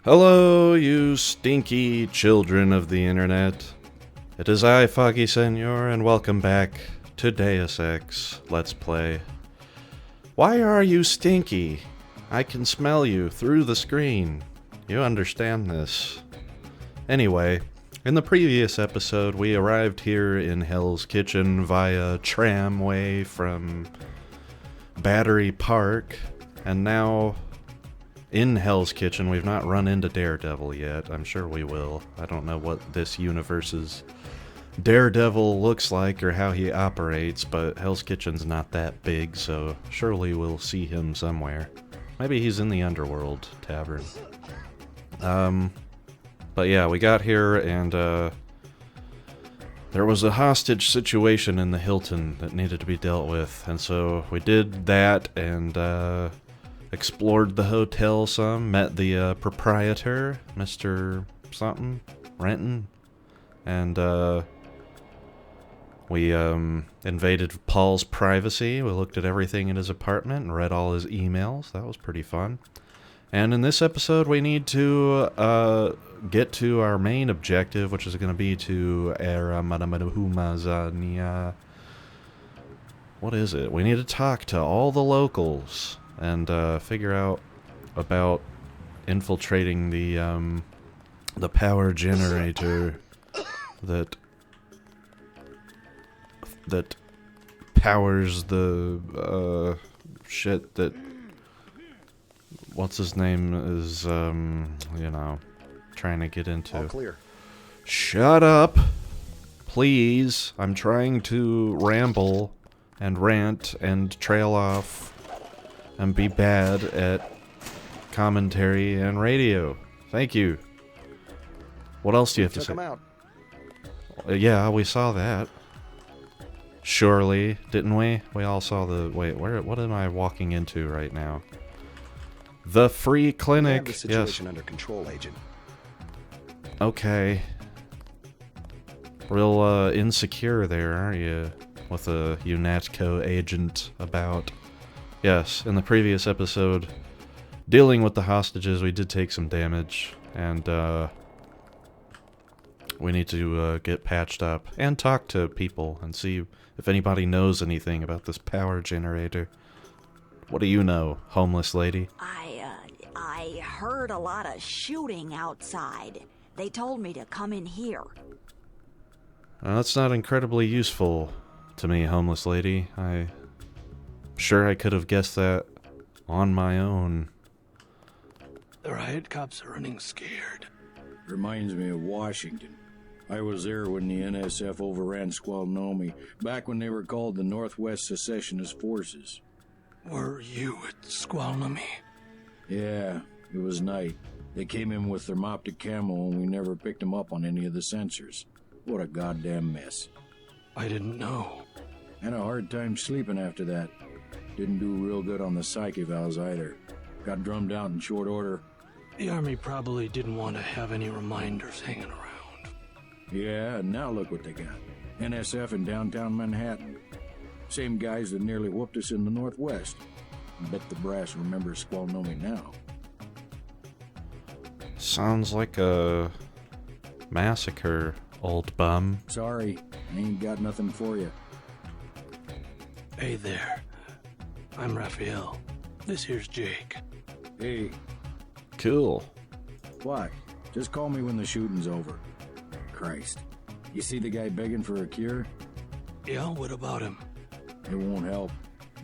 Hello, you stinky children of the internet. It is I, Foggy Senor, and welcome back to Deus Ex Let's Play. Why are you stinky? I can smell you through the screen. You understand this. Anyway, in the previous episode, we arrived here in Hell's Kitchen via tramway from Battery Park, and now in Hell's Kitchen, we've not run into Daredevil yet. I'm sure we will. I don't know what this universe's Daredevil looks like or how he operates, but Hell's Kitchen's not that big, so surely we'll see him somewhere. Maybe he's in the Underworld Tavern. But yeah, we got here and there was a hostage situation in the Hilton that needed to be dealt with, and so we did that and explored the hotel some, met the proprietor, Mr. something, Renton, and we invaded Paul's privacy. We looked at everything in his apartment and read all his emails. That was pretty fun. And in this episode, we need to get to our main objective, which is going to be to what is it? We need to talk to all the locals and figure out about infiltrating the power generator that powers the shit that what's his name is trying to get into. All clear. Shut up, please. I'm trying to ramble and rant and trail off and be bad at commentary and radio. Thank you. What else do you have to say? Check him out. Yeah, we saw that. Surely, didn't we? We all saw the... Wait, what am I walking into right now? The free clinic. We have the situation under control, Agent. Okay. Real insecure there, aren't you? With a UNATCO agent about... Yes, in the previous episode, dealing with the hostages, we did take some damage, and we need to get patched up and talk to people and see if anybody knows anything about this power generator. What do you know, homeless lady? I heard a lot of shooting outside. They told me to come in here. That's not incredibly useful to me, homeless lady. I'm sure I could have guessed that on my own. The riot cops are running scared. Reminds me of Washington. I was there when the NSF overran Squalnomi, back when they were called the Northwest Secessionist Forces. Were you at Squalnomi? Yeah, it was night. They came in with thermoptic camo and we never picked them up on any of the sensors. What a goddamn mess. I didn't know. Had a hard time sleeping after that. Didn't do real good on the psych evals either. Got drummed out in short order. The Army probably didn't want to have any reminders hanging around. Yeah, and now look what they got. NSF in downtown Manhattan. Same guys that nearly whooped us in the Northwest. Bet the brass remembers Squalnomi now. Sounds like a massacre, old bum. Sorry, I ain't got nothing for you. Hey there. I'm Raphael. This here's Jake. Hey, Cool. what? Just call me when the shooting's over. Christ. You see the guy begging for a cure? Yeah, what about him? It won't help.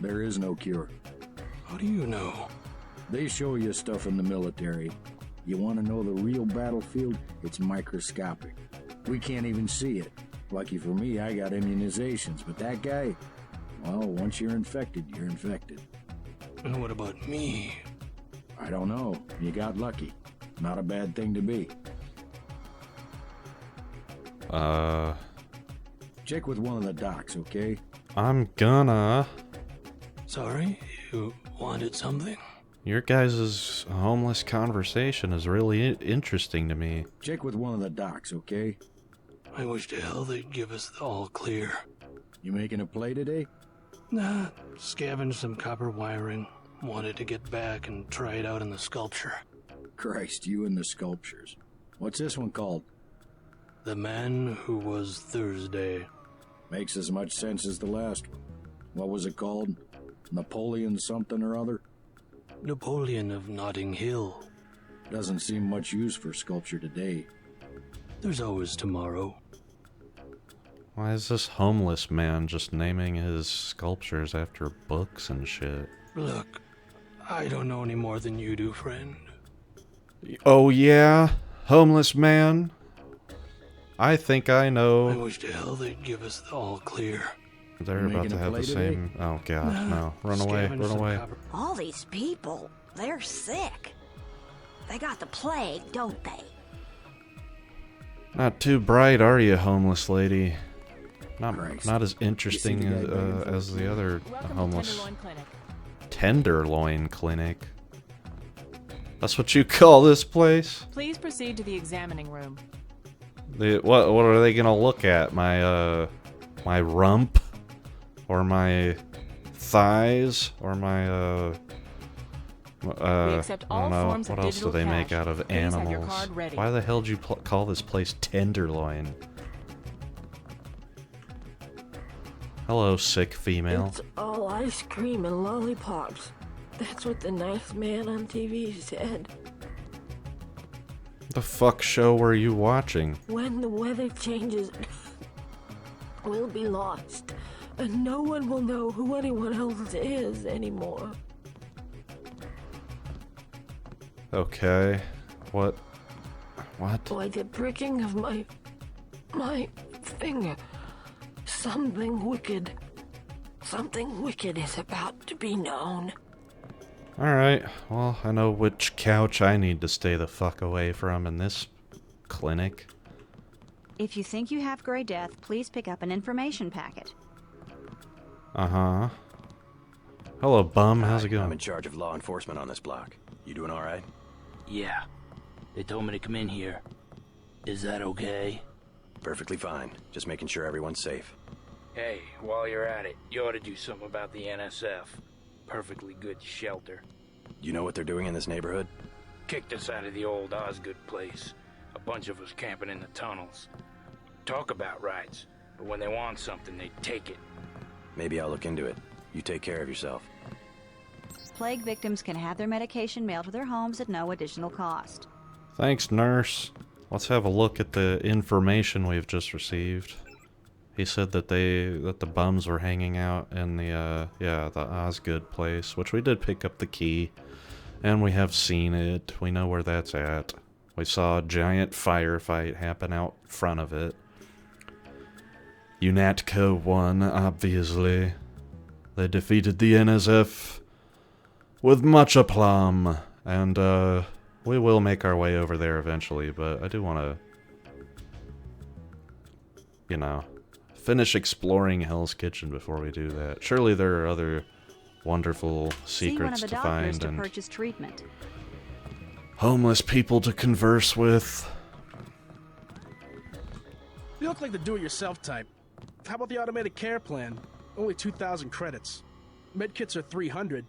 There is no cure. How do you know? They show you stuff in the military. You want to know the real battlefield? It's microscopic. We can't even see it. Lucky for me, I got immunizations, but that guy... Well, once you're infected, you're infected. And what about me? I don't know. You got lucky. Not a bad thing to be. Check with one of the docs, okay? I'm gonna... Sorry, you wanted something? Your guys' homeless conversation is really interesting to me. Check with one of the docs, okay? I wish to hell they'd give us the all clear. You making a play today? Nah, scavenged some copper wiring. Wanted to get back and try it out in the sculpture. Christ, you and the sculptures. What's this one called? The Man Who Was Thursday. Makes as much sense as the last one. What was it called? Napoleon something or other? Napoleon of Notting Hill. Doesn't seem much use for sculpture today. There's always tomorrow. Why is this homeless man just naming his sculptures after books and shit? Look, I don't know any more than you do, friend. Oh yeah? Homeless man? I think I I know. wish to hell they'd give us the all clear. They're You about making to a have the play today? same... Oh god, no. Run away, Scavenge run some away. copper. All these people, they're sick. They got the plague, don't they? Not too bright, are you, homeless lady? Christ. Not as interesting You see the guy begging as the other Welcome homeless... to Tenderloin Clinic. Tenderloin Clinic? That's what you call this place? Please proceed to the examining room. What are they gonna look at? My rump? Or my thighs? Or my We accept I all don't know. forms of What else do digital they make cash. out of Please have your animals? card ready. Why the hell did you call this place Tenderloin? Hello, sick female. It's all ice cream and lollipops. That's what the nice man on TV said. The fuck show were you watching? When the weather changes, we'll be lost, and no one will know who anyone else is anymore. Okay. What? Like the pricking of my finger. Something wicked is about to be known. Alright, well, I know which couch I need to stay the fuck away from in this clinic. If you think you have Grey Death, please pick up an information packet. Uh-huh. Hello, bum. How's it I'm going? in charge of law enforcement on this block. You doing all right? Yeah. They told me to come in here. Is that okay? Perfectly fine. Just making sure everyone's safe. Hey, while you're at it, you ought to do something about the NSF. Perfectly good shelter. You know what they're doing in this neighborhood? Kicked us out of the old Osgood place. A bunch of us camping in the tunnels. Talk about rights, but when they want something, they take it. Maybe I'll look into it. You take care of yourself. Plague victims can have their medication mailed to their homes at no additional cost. Thanks, nurse. Let's have a look at the information we've just received. He said that the bums were hanging out in the Osgood place, which we did pick up the key, and we have seen it. We know where that's at. We saw a giant firefight happen out front of it. UNATCO won, obviously. They defeated the NSF with much aplomb, and we will make our way over there eventually, but I do want to, you know, finish exploring Hell's Kitchen before we do that. Surely there are other wonderful secrets See one of the to doctors find to and purchase treatment. homeless people to converse with. You look like the do-it-yourself type. How about the automated care plan? Only 2,000 credits. Medkits are 300,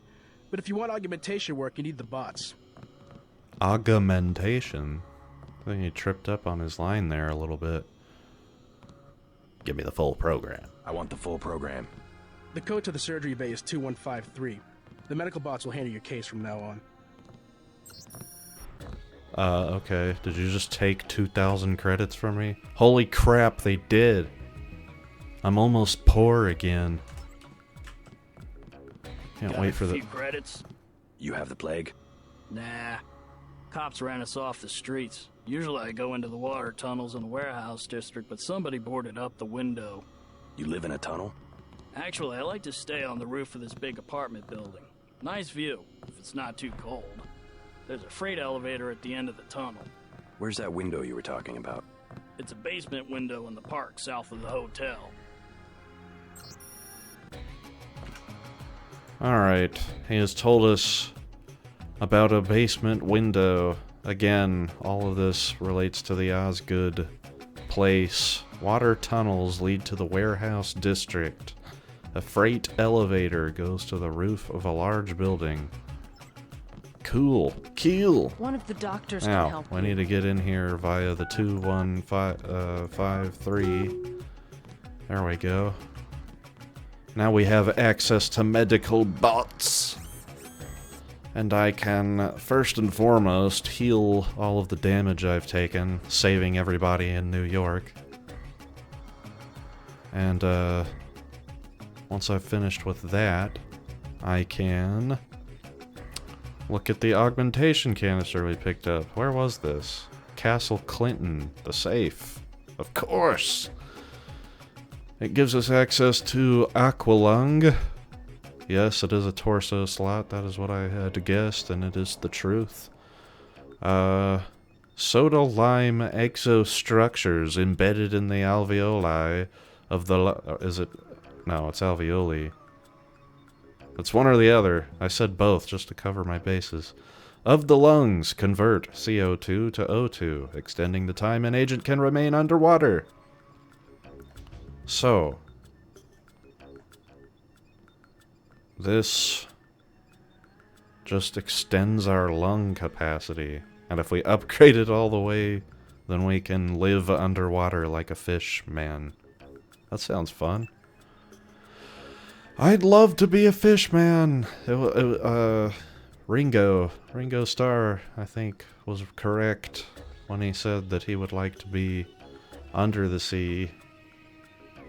but if you want augmentation work, you need the bots. Augmentation? I think he tripped up on his line there a little bit. Give me the full program. I want the full program. The code to the surgery bay is 2153. The medical bots will handle your case from now on. Okay. Did you just take 2,000 credits from me? Holy crap, they did. I'm almost poor again. Can't Got wait a for the... few credits? You have the plague? Nah. Cops ran us off the streets. Usually I go into the water tunnels in the warehouse district, but somebody boarded up the window. You live in a tunnel? Actually, I like to stay on the roof of this big apartment building. Nice view, if it's not too cold. There's a freight elevator at the end of the tunnel. Where's that window you were talking about? It's a basement window in the park south of the hotel. Alright, he has told us about a basement window. Again, all of this relates to the Osgood place. Water tunnels lead to the warehouse district. A freight elevator goes to the roof of a large building. Cool. Cool. One of the doctors can Now, help we you. need to get in here via the 21553. There we go. Now we have access to medical bots. And I can, first and foremost, heal all of the damage I've taken, saving everybody in New York. And, once I've finished with that, I can look at the augmentation canister we picked up. Where was this? Castle Clinton, the safe. Of course! It gives us access to Aqualung. Yes, it is a torso slot. That is what I had guessed, and it is the truth. Soda lime exostructures embedded in the alveoli of the... is it... No, it's alveoli. It's one or the other. I said both just to cover my bases. Of the lungs, convert CO2 to O2, extending the time an agent can remain underwater. So... this just extends our lung capacity. And if we upgrade it all the way, then we can live underwater like a fish man. That sounds fun. I'd love to be a fish man. Ringo Starr, I think, was correct when he said that he would like to be under the sea,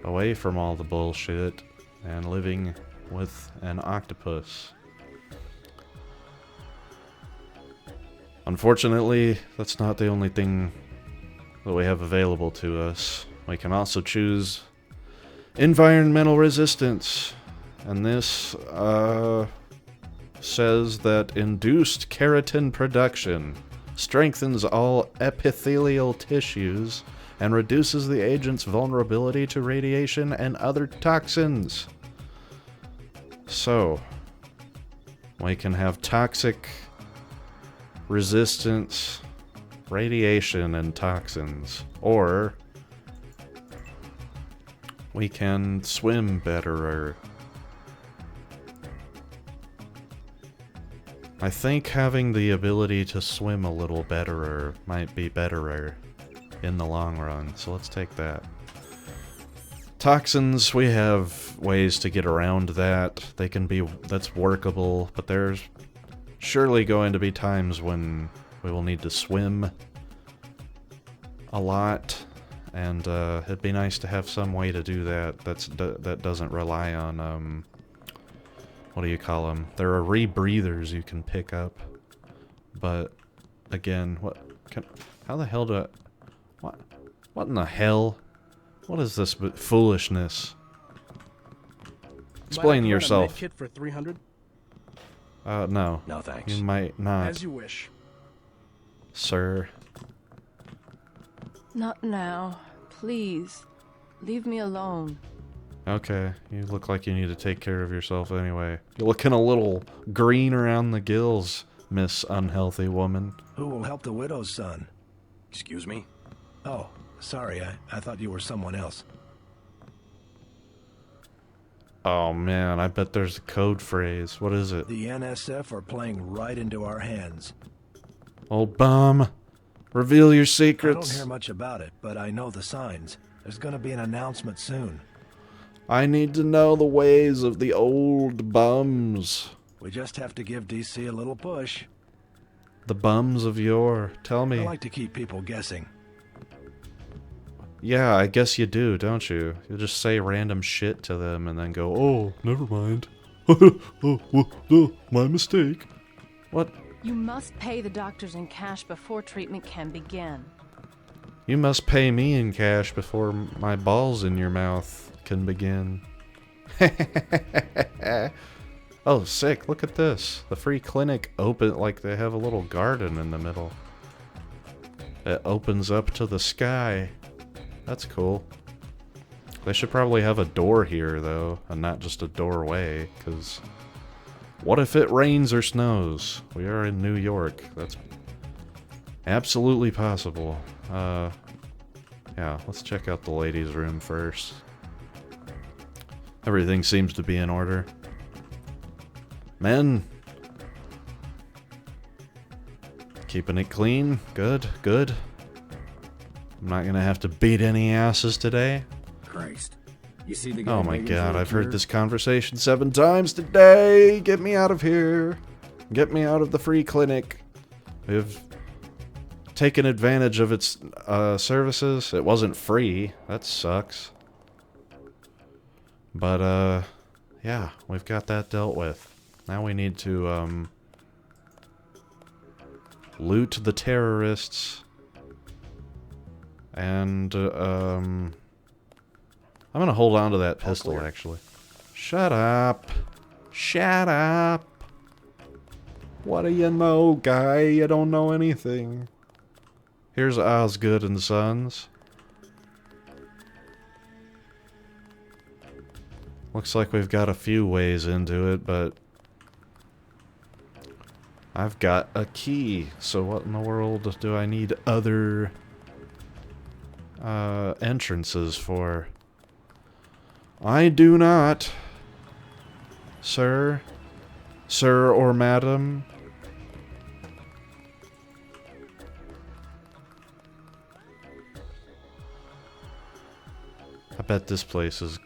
away from all the bullshit, and living with an octopus. Unfortunately, that's not the only thing that we have available to us. We can also choose environmental resistance, and this says that induced keratin production strengthens all epithelial tissues and reduces the agent's vulnerability to radiation and other toxins. So, we can have toxic resistance, radiation, and toxins. Or, we can swim betterer. I think having the ability to swim a little betterer might be betterer in the long run, so let's take that. Toxins, we have ways to get around that. They can be, that's workable, but there's surely going to be times when we will need to swim a lot, and it'd be nice to have some way to do that that doesn't rely on, what do you call them? There are rebreathers you can pick up, but again, how the hell do I, what in the hell? What is this foolishness? Explain yourself. Kit for 300? No. No, thanks. You might not. As you wish. Sir. Not now. Please. Leave me alone. Okay, you look like you need to take care of yourself anyway. You're looking a little green around the gills, Miss Unhealthy Woman. Who will help the widow's son? Excuse me? Oh, sorry, I thought you were someone else. Oh man, I bet there's a code phrase. What is it? The NSF are playing right into our hands. Old bum, reveal your I secrets. don't hear much about it, but I know the signs. There's gonna be an announcement soon. I need to know the ways of the old bums. We just have to give DC a little push. The bums of yore. Tell me. I like to keep people guessing. Yeah, I guess you do, don't you? You just say random shit to them and then go, oh, never mind. Oh, my mistake. What? You must pay the doctors in cash before treatment can begin. You must pay me in cash before my balls in your mouth can begin. Oh, sick. Look at this. The free clinic open, like they have a little garden in the middle. It opens up to the sky. That's cool. They should probably have a door here, though, and not just a doorway, because what if it rains or snows? We are in New York. That's absolutely possible. Yeah, let's check out the ladies' room first. Everything seems to be in order. Men, Keeping it clean. Good, good. I'm not gonna have to beat any asses today. Christ. You see the guy? Oh my god, I've heard this conversation 7 times today! Get me out of here! Get me out of the free clinic. We've taken advantage of its services. It wasn't free. That sucks. But, yeah, we've got that dealt with. Now we need to, loot the terrorists. And, I'm gonna hold on to that pistol, actually. Shut up. Shut up. What do you know, guy? You don't know anything. Here's Osgood and Sons. Looks like we've got a few ways into it, but I've got a key. So what in the world do I need other entrances for? I do not, sir. Sir or madam. I bet this place is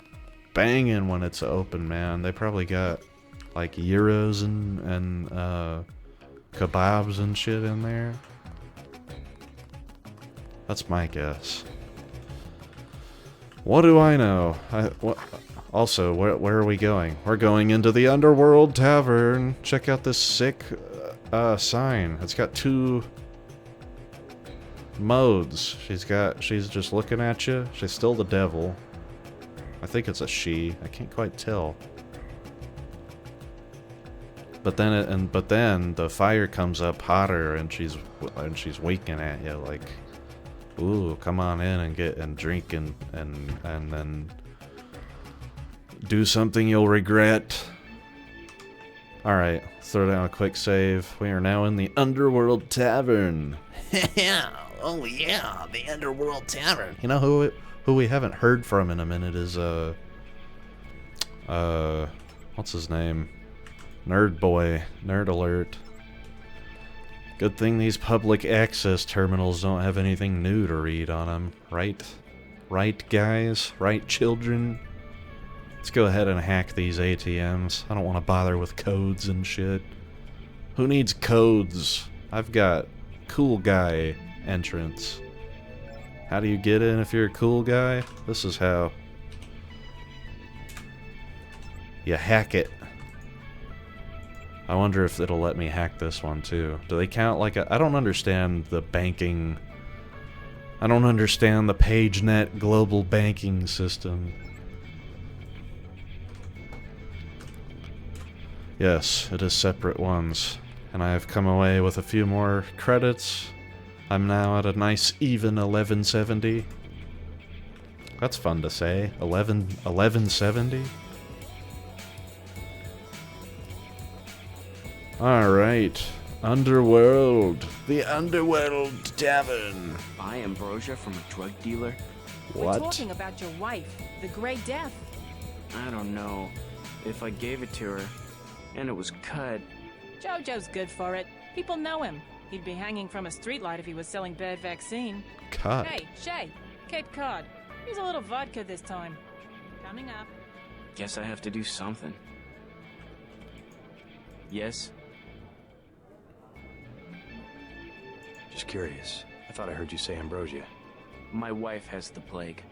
banging when it's open, man. They probably got like gyros and kebabs and shit in there. That's my guess. What do I know? Also, where are we going? We're going into the Underworld Tavern. Check out this sick sign. It's got 2 modes. She's just looking at you. She's still the devil. I think it's a she. I can't quite tell. But then the fire comes up hotter, and she's winking at you like, "Ooh, come on in and drink and then do something you'll regret." Alright, throw down a quick save. We are now in the Underworld Tavern. Oh yeah, the Underworld Tavern. You know who we haven't heard from in a minute is what's his name? Nerd Boy. Nerd Alert. Good thing these public access terminals don't have anything new to read on them, right? Right, guys? Right, children? Let's go ahead and hack these ATMs. I don't want to bother with codes and shit. Who needs codes? I've got cool guy entrance. How do you get in if you're a cool guy? This is how. You hack it. I wonder if it'll let me hack this one too. Do they count like a... I don't understand the banking... I don't understand the PageNet global banking system. Yes, it is separate ones. And I have come away with a few more credits. I'm now at a nice even 1170. That's fun to say. 1170? Alright. Underworld. The Underworld Tavern. Buy ambrosia from a drug dealer? We're talking about your wife, the Grey Death. I don't know. If I gave it to her, and it was cut... Jojo's good for it. People know him. He'd be hanging from a streetlight if he was selling bad vaccine. Cut. Hey, Shay, Cape Cod. Use a little vodka this time. Coming up. Guess I have to do something. Yes? Just curious. I thought I heard you say ambrosia. My wife has the plague.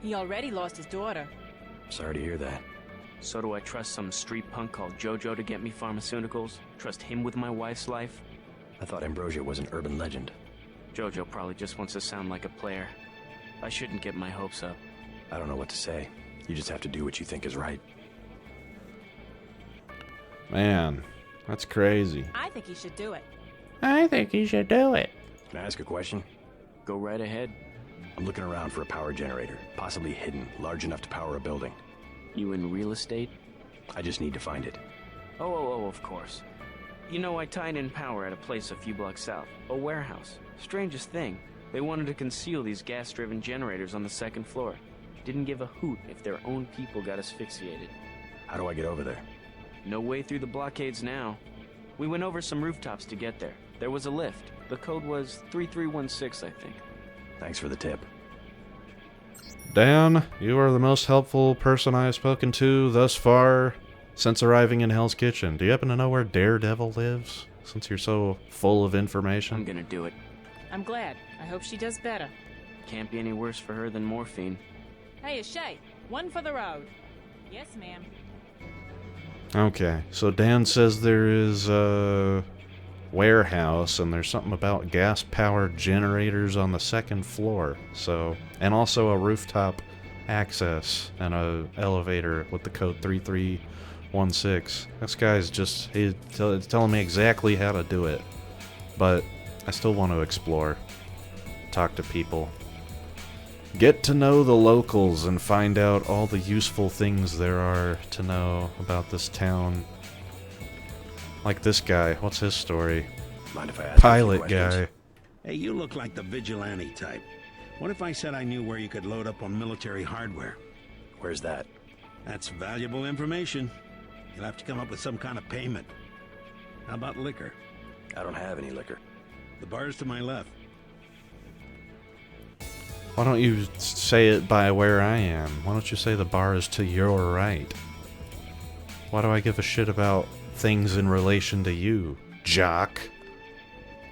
He already lost his daughter. Sorry to hear that. So do I trust some street punk called Jojo to get me pharmaceuticals? Trust him with my wife's life? I thought ambrosia was an urban legend. Jojo probably just wants to sound like a player. I shouldn't get my hopes up. I don't know what to say. You just have to do what you think is right. Man, that's crazy. I think he should do it. I think he should do it. Can I ask a question? Go right ahead. I'm looking around for a power generator, possibly hidden, large enough to power a building. You in real estate? I just need to find it. Oh, of course. You know, I tied in power at a place a few blocks south. A warehouse. Strangest thing. They wanted to conceal these gas-driven generators on the 2nd floor. Didn't give a hoot if their own people got asphyxiated. How do I get over there? No way through the blockades now. We went over some rooftops to get there. There was a lift. The code was 3316, I think. Thanks for the tip. Dan, you are the most helpful person I have spoken to thus far since arriving in Hell's Kitchen. Do you happen to know where Daredevil lives, since you're so full of information? I'm gonna do it. I'm glad. I hope she does better. Can't be any worse for her than morphine. Hey, Shay, one for the road. Yes, ma'am. Okay, so Dan says there is a warehouse and there's something about gas-powered generators on the second floor. So, and also a rooftop access and a elevator with the code 3316. This guy's just he's telling me exactly how to do it, but I still want to explore, talk to people, get to know the locals, and find out all the useful things there are to know about this town. Like this guy, what's his story? Mind if I ask Pilot you a few questions? guy. Hey, you look like the vigilante type. What if I said I knew where you could load up on military hardware? Where's that? That's valuable information. You'll have to come up with some kind of payment. How about liquor? I don't have any liquor. The bar's to my left. Why don't you say it by where I am? Why don't you say the bar is to your right? Why do I give a shit about things in relation to you, jock?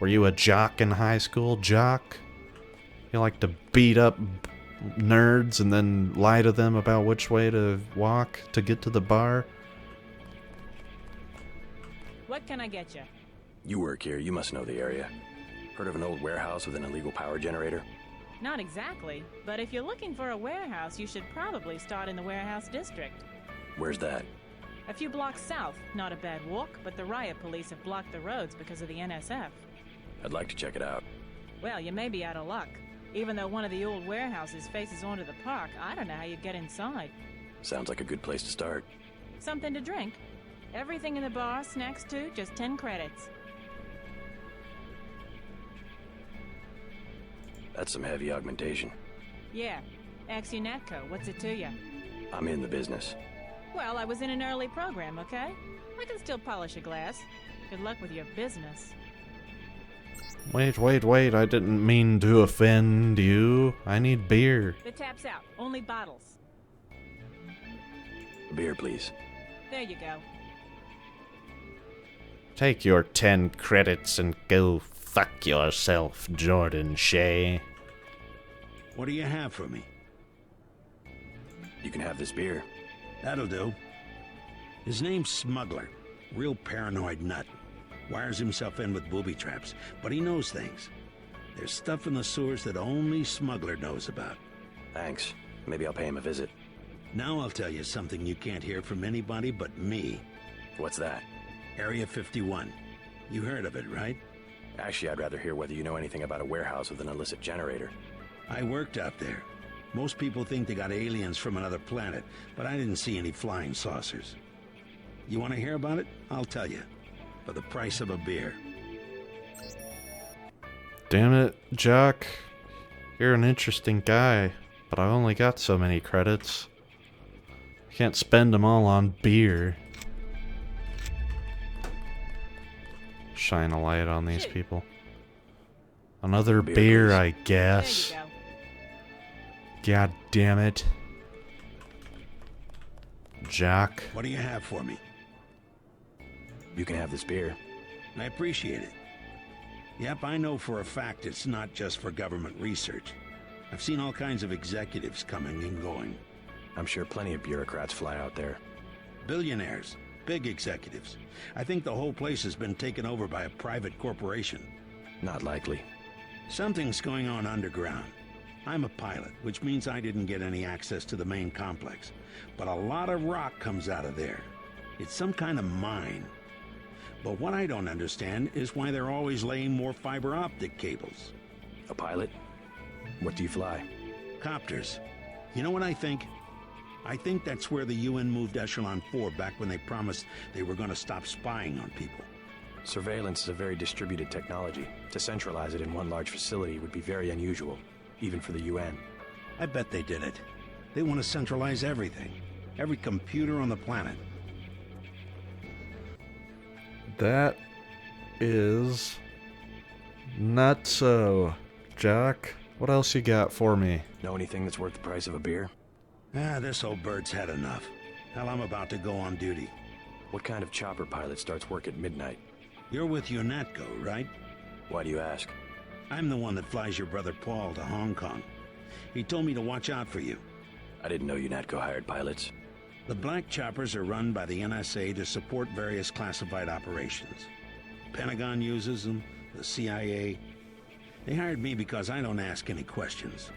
Were you a jock in high school, jock? You like to beat up nerds and then lie to them about which way to walk to get to the bar? What can I get you? You work here, you must know the area. Heard of an old warehouse with an illegal power generator? Not exactly, but if you're looking for a warehouse, you should probably start in the warehouse district. Where's that? A few blocks south. Not a bad walk, but the riot police have blocked the roads because of the NSF. I'd like to check it out. Well, you may be out of luck. Even though one of the old warehouses faces onto the park, I don't know how you'd get inside. Sounds like a good place to start. Something to drink? Everything in the bar, snacks too, just 10 credits. That's some heavy augmentation. Yeah. Axionatco, what's it to you? I'm in the business. Well, I was in an early program, okay? I can still polish a glass. Good luck with your business. Wait, I didn't mean to offend you. I need beer. The tap's out. Only bottles. Beer, please. There you go. Take your 10 credits and go fuck yourself, Jordan Shea. What do you have for me? You can have this beer. That'll do. His name's Smuggler. Real paranoid nut. Wires himself in with booby traps, but he knows things. There's stuff in the sewers that only Smuggler knows about. Thanks. Maybe I'll pay him a visit. Now I'll tell you something you can't hear from anybody but me. What's that? Area 51. You heard of it, right? Actually, I'd rather hear whether you know anything about a warehouse with an illicit generator. I worked out there. Most people think they got aliens from another planet, but I didn't see any flying saucers. You want to hear about it? I'll tell you. For the price of a beer. Damn it, Jock. You're an interesting guy, but I only got so many credits. Can't spend them all on beer. Shine a light on these people. Another beer, I guess. There you go. God damn it. Jock. What do you have for me? You can have this beer. I appreciate it. Yep, I know for a fact it's not just for government research. I've seen all kinds of executives coming and going. I'm sure plenty of bureaucrats fly out there. Billionaires. Big executives. I think the whole place has been taken over by a private corporation. Not likely. Something's going on underground. I'm a pilot, which means I didn't get any access to the main complex. But a lot of rock comes out of there. It's some kind of mine. But what I don't understand is why they're always laying more fiber optic cables. A pilot? What do you fly? Copters. You know what I think? I think that's where the UN moved Echelon 4 back when they promised they were going to stop spying on people. Surveillance is a very distributed technology. To centralize it in one large facility would be very unusual, even for the UN. I bet they did it. They want to centralize everything. Every computer on the planet. That is Nutso. Jack, what else you got for me? Know anything that's worth the price of a beer? This old bird's had enough. Hell, I'm about to go on duty. What kind of chopper pilot starts work at midnight? You're with UNATCO, right? Why do you ask? I'm the one that flies your brother Paul to Hong Kong. He told me to watch out for you. I didn't know UNATCO hired pilots. The black choppers are run by the NSA to support various classified operations. Pentagon uses them, the CIA. They hired me because I don't ask any questions.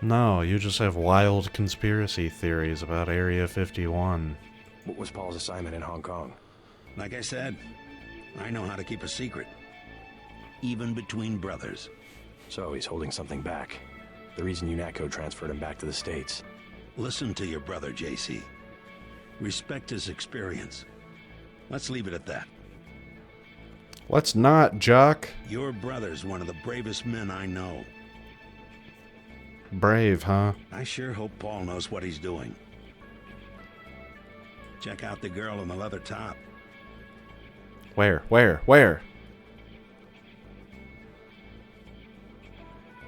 No, you just have wild conspiracy theories about Area 51. What was Paul's assignment in Hong Kong? Like I said, I know how to keep a secret. Even between brothers. So he's holding something back. The reason UNATCO transferred him back to the States. Listen to your brother, JC. Respect his experience. Let's leave it at that. Let's not, Jock. Your brother's one of the bravest men I know. Brave, huh? I sure hope Paul knows what he's doing. Check out the girl in the leather top. Where?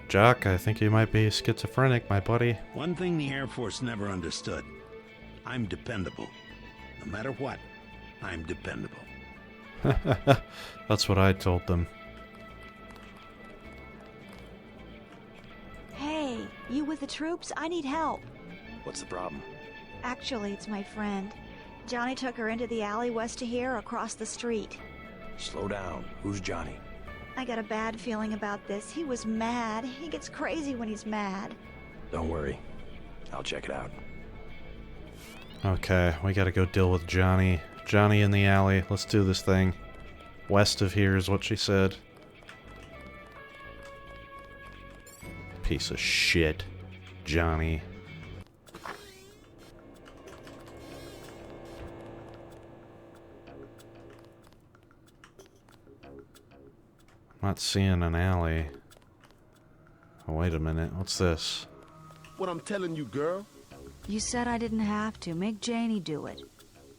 Jock, I think you might be schizophrenic, my buddy. One thing the Air Force never understood. I'm dependable. No matter what, I'm dependable. That's what I told them. Hey, you with the troops? I need help. What's the problem? Actually, it's my friend. Johnny took her into the alley west of here, across the street. Slow down. Who's Johnny? I got a bad feeling about this. He was mad. He gets crazy when he's mad. Don't worry. I'll check it out. Okay, we gotta go deal with Johnny. Johnny in the alley. Let's do this thing. West of here is what she said. Piece of shit. Johnny. Not seeing an alley. Oh, wait a minute. What's this? What I'm telling you, girl. You said I didn't have to. Make Janie do it.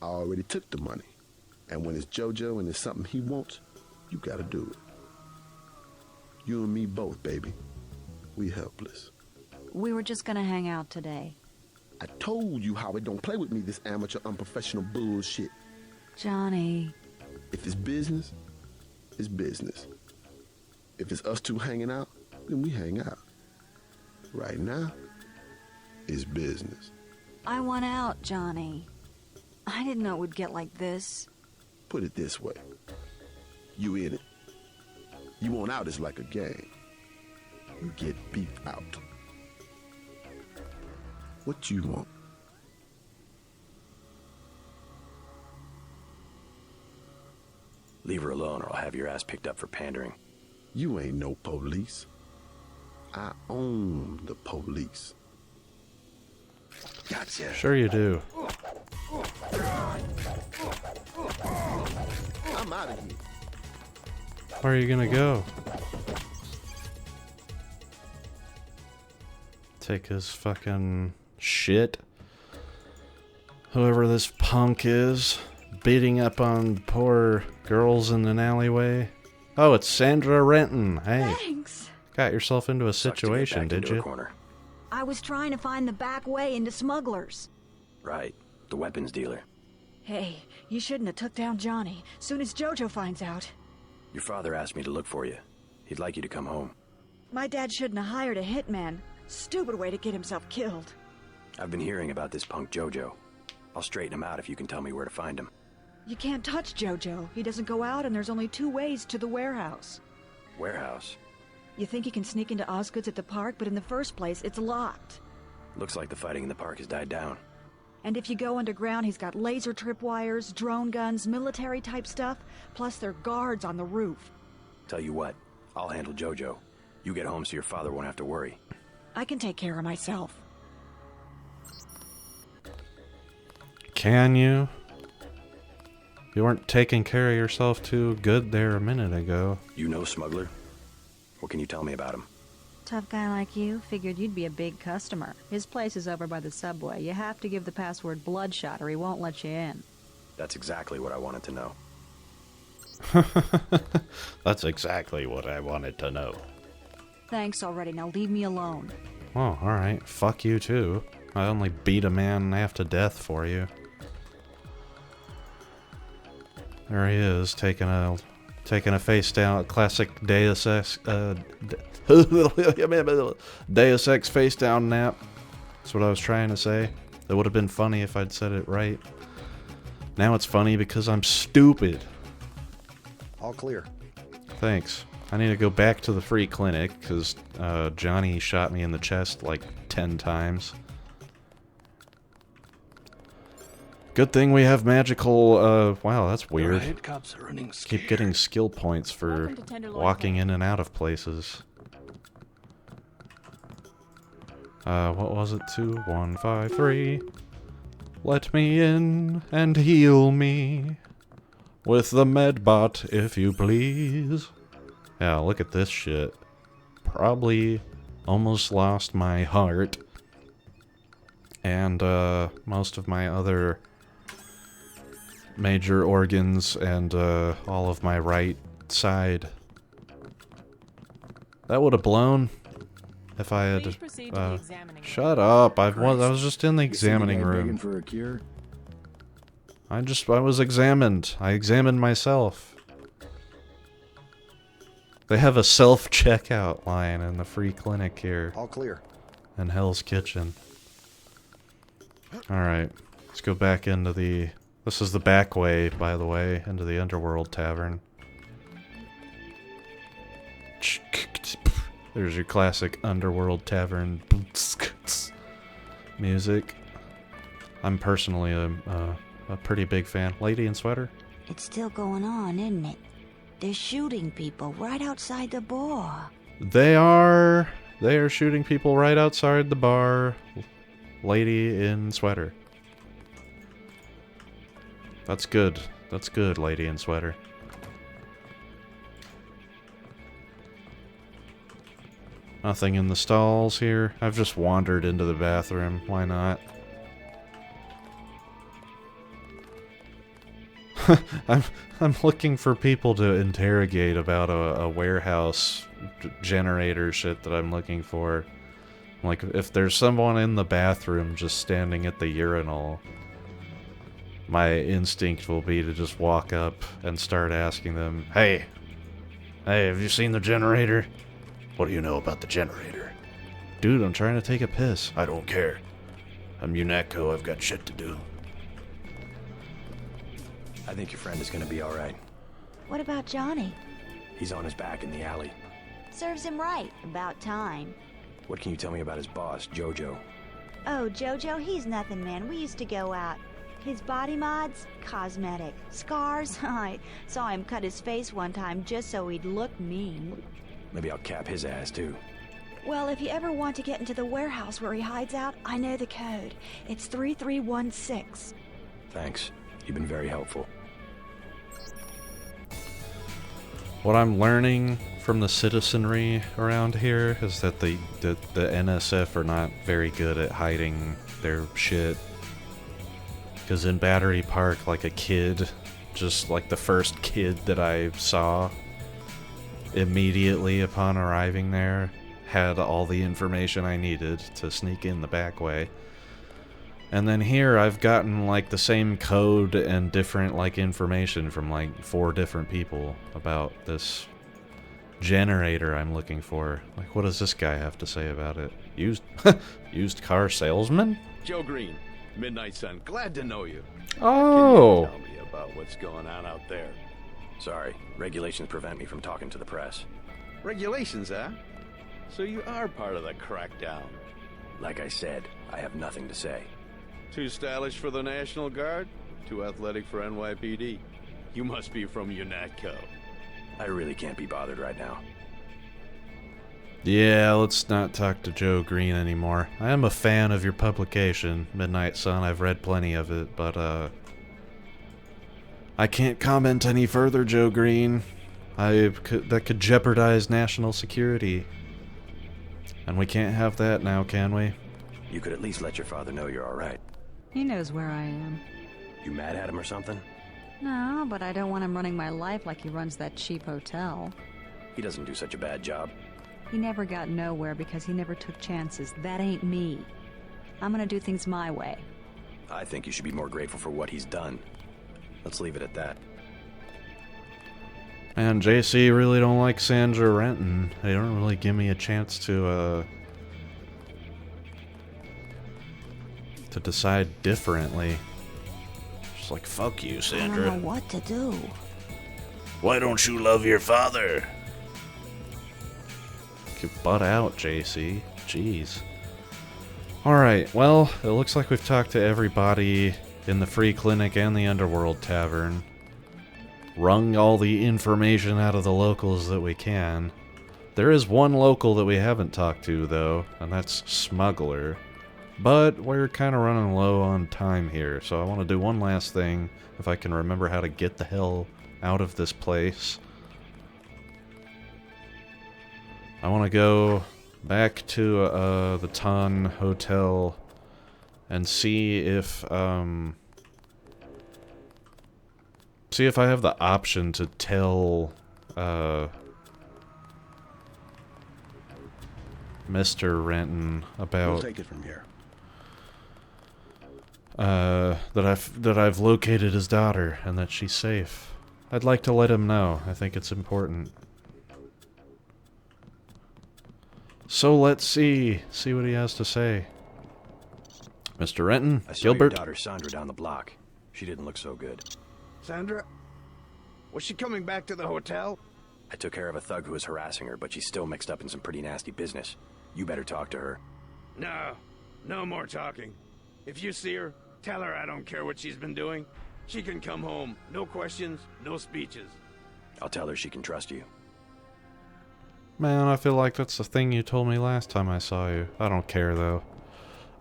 I already took the money. And when it's JoJo and it's something he wants, you gotta do it. You and me both, baby. We helpless. We were just gonna hang out today. I told you how it don't play with me, this amateur unprofessional bullshit. Johnny. If it's business, it's business. If it's us two hanging out, then we hang out. Right now, it's business. I want out, Johnny. I didn't know it would get like this. Put it this way. You in it. You want out is like a game. You get beat out. What you want? Leave her alone or I'll have your ass picked up for pandering. You ain't no police. I own the police. Gotcha. Sure you do. I'm out of here. Where are you gonna go? Take his fucking shit. Whoever this punk is, beating up on poor girls in an alleyway. Oh, it's Sandra Renton. Hey. Thanks. Got yourself into a situation, did you? Corner. I was trying to find the back way into smugglers. Right. The weapons dealer. Hey, you shouldn't have took down Johnny. Soon as JoJo finds out. Your father asked me to look for you. He'd like you to come home. My dad shouldn't have hired a hitman. Stupid way to get himself killed. I've been hearing about this punk JoJo. I'll straighten him out if you can tell me where to find him. You can't touch JoJo. He doesn't go out and there's only 2 ways to the warehouse. Warehouse? You think you can sneak into Osgood's at the park, but in the first place, it's locked. Looks like the fighting in the park has died down. And if you go underground, he's got laser tripwires, drone guns, military-type stuff, plus there are guards on the roof. Tell you what, I'll handle JoJo. You get home so your father won't have to worry. I can take care of myself. Can you? You weren't taking care of yourself too good there a minute ago. You know Smuggler? What can you tell me about him? Tough guy like you, figured you'd be a big customer. His place is over by the subway. You have to give the password Bloodshot or he won't let you in. That's exactly what I wanted to know. That's exactly what I wanted to know. Thanks already, now leave me alone. Oh, alright. Fuck you too. I only beat a man half to death for you. There he is, taking a face down, classic Deus Ex, Deus Ex face down nap. That's what I was trying to say. It would have been funny if I'd said it right. Now it's funny because I'm stupid. All clear. Thanks. I need to go back to the free clinic because Johnny shot me in the chest like 10 times. Good thing we have magical, wow, that's weird. Riot cops are running scared. Keep getting skill points for walking in and out of places. What was it? 2, 1, 5, 3. Let me in and heal me with the medbot, if you please. Yeah, look at this shit. Probably almost lost my heart. And, most of my other major organs and, all of my right side. That would have blown if I had shut up. I was just in the examining room. For a cure? I was examined. I examined myself. They have a self-checkout line in the free clinic here. All clear. In Hell's Kitchen. Alright. Let's go back into the... This is the back way, by the way, into the Underworld Tavern. There's your classic Underworld Tavern music. I'm personally a pretty big fan. Lady in Sweater? It's still going on, isn't it? They're shooting people right outside the bar. They are shooting people right outside the bar. Lady in Sweater. That's good. That's good, Lady in Sweater. Nothing in the stalls here. I've just wandered into the bathroom. Why not? I'm looking for people to interrogate about a warehouse generator shit that I'm looking for. Like, if there's someone in the bathroom just standing at the urinal, my instinct will be to just walk up and start asking them, Hey, have you seen the generator? What do you know about the generator? Dude, I'm trying to take a piss. I don't care. I'm UNATCO, I've got shit to do. I think your friend is gonna be alright. What about Johnny? He's on his back in the alley. Serves him right. About time. What can you tell me about his boss, Jojo? Oh, Jojo, he's nothing, man. We used to go out. His body mods? Cosmetic. Scars? I saw him cut his face one time just so he'd look mean. Maybe I'll cap his ass, too. Well, if you ever want to get into the warehouse where he hides out, I know the code. It's 3316. Thanks. You've been very helpful. What I'm learning from the citizenry around here is that the NSF are not very good at hiding their shit. Because in Battery Park, like a kid, just like the first kid that I saw immediately upon arriving there, had all the information I needed to sneak in the back way. And then here I've gotten like the same code and different like information from like 4 different people about this generator I'm looking for. Like, what does this guy have to say about it? Used car salesman? Joe Green, Midnight Sun, glad to know you. Oh! Can you tell me about what's going on out there? Sorry, regulations prevent me from talking to the press. Regulations, huh? So you are part of the crackdown. Like I said, I have nothing to say. Too stylish for the National Guard? Too athletic for NYPD? You must be from UNATCO. I really can't be bothered right now. Yeah, let's not talk to Joe Green anymore. I am a fan of your publication, Midnight Sun. I've read plenty of it, but I can't comment any further, Joe Green. That could jeopardize national security. And we can't have that now, can we? You could at least let your father know you're alright. He knows where I am. You mad at him or something? No, but I don't want him running my life like he runs that cheap hotel. He doesn't do such a bad job. He never got nowhere because he never took chances. That ain't me. I'm gonna do things my way. I think you should be more grateful for what he's done. Let's leave it at that. And JC really don't like Sandra Renton. They don't really give me a chance to decide differently. Just like, fuck you, Sandra. I don't know what to do. Why don't you love your father? You butt out, JC. Jeez. Alright, well, it looks like we've talked to everybody in the Free Clinic and the Underworld Tavern. Wrung all the information out of the locals that we can. There is one local that we haven't talked to, though, and that's Smuggler. But we're kind of running low on time here, so I want to do one last thing, if I can remember how to get the hell out of this place. I want to go back to the Ton Hotel and see if I have the option to tell Mr. Renton about We'll take it from here. that I've located his daughter and that she's safe. I'd like to let him know. I think it's important. So let's see what he has to say. Mr. Renton, I saw Gilbert. your daughter Sandra down the block. She didn't look so good. Sandra? Was she coming back to the hotel? I took care of a thug who was harassing her, but she's still mixed up in some pretty nasty business. You better talk to her. No more talking. If you see her, tell her I don't care what she's been doing. She can come home. No questions, no speeches. I'll tell her she can trust you. Man, I feel like that's the thing you told me last time I saw you. I don't care, though.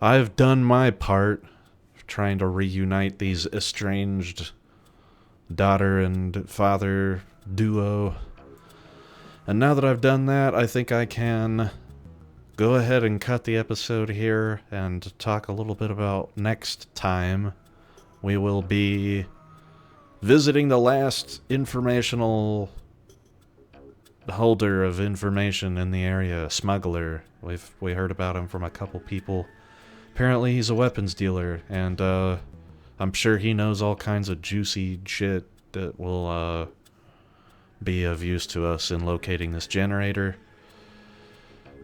I've done my part of trying to reunite these estranged daughter and father duo. And now that I've done that, I think I can go ahead and cut the episode here and talk a little bit about next time. We will be visiting the last informational holder of information in the area, Smuggler. We heard about him from a couple people. Apparently he's a weapons dealer, and I'm sure he knows all kinds of juicy shit that will be of use to us in locating this generator.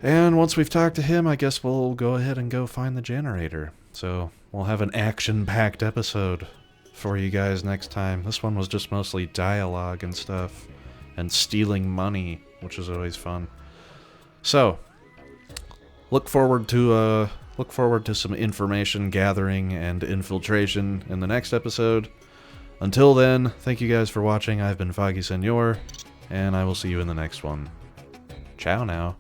And once we've talked to him, I guess we'll go ahead and go find the generator. So we'll have an action-packed episode for you guys next time. This one was just mostly dialogue and stuff, and stealing money, which is always fun. So look forward to some information gathering and infiltration in the next episode. Until then, thank you guys for watching. I've been Foggy Senor, and I will see you in the next one. Ciao now.